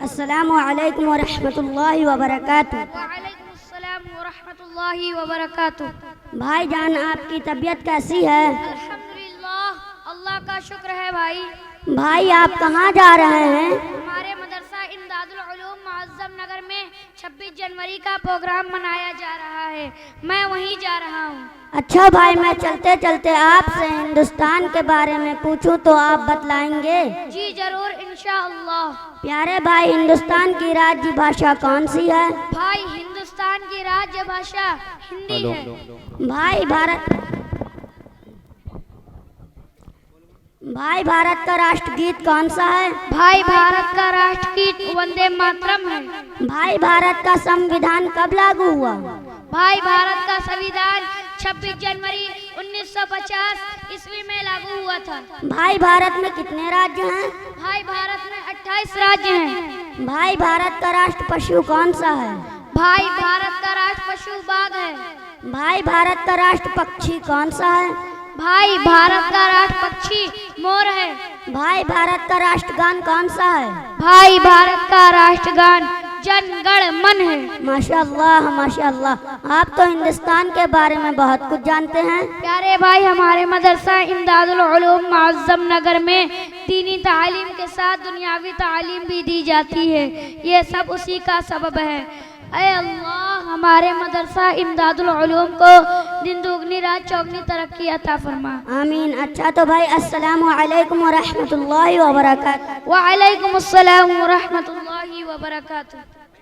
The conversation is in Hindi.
अस्सलामु अलैकुम व रहमतुल्लाहि व बरकातुहू। वालेकुम अस्सलाम व रहमतुल्लाहि व बरकातुहू। भाईजान, आपकी तबीयत कैसी है? अल्हम्दुलिल्लाह, अल्लाह का शुक्र है भाई। भाई, आप कहाँ जा रहे हैं? हमारे मदरसा इमदादुल उलूम मुअज़्ज़म नगर में 26 जनवरी का प्रोग्राम मनाया जा रहा है, मैं वहीं जा रहा हूँ। अच्छा भाई, मैं चलते चलते आपसे हिंदुस्तान के बारे में पूछूं तो आप बतलाएंगे? जी जरूर, इंशाअल्लाह। प्यारे भाई, हिंदुस्तान की राज्य भाषा कौन सी है? भाई, हिंदुस्तान की राज्य भाषा हिंदी है। भाई, भारत का राष्ट्रगीत कौन सा है? भाई, भारत का राष्ट्रगीत वंदे मातरम है। भाई, भारत का संविधान कब लागू हुआ? भाई, भारत का संविधान 26 जनवरी 1950 ईस्वी में लागू हुआ था। भाई, भारत में कितने राज्य हैं? भाई, भारत में 28 राज्य हैं। भाई, भारत का राष्ट्र पशु कौन सा है? भाई, भारत का राष्ट्र पशु बाघ है। भाई, भारत का राष्ट्र पक्षी कौन सा है? भाई, भारत का राष्ट्र पक्षी मोर है। भाई, भारत का राष्ट्रगान कौन सा है? भाई, भारत का राष्ट्रगान जन गण मन है। माशाअल्लाह माशाअल्लाह, आप तो हिंदुस्तान के बारे में बहुत कुछ जानते हैं। प्यारे भाई, हमारे मदरसा इमदादुल उलूम मुअज़्ज़म नगर में दीनी तालीम के साथ दुनियावी तालीम भी दी जाती है, ये सब उसी का सबब है। ऐ अल्लाह, हमारे मदरसा इमदादुल उलूम को दिन दुगनी रात चौगनी तरक्की अता फरमा। आमीन। अच्छा तो भाई, अस्सलामु अलैकुम व रहमतुल्लाहि व बरकातुहू। वालेकुम अस्सलाम व रहमतुल्लाहि व बरकातुहू।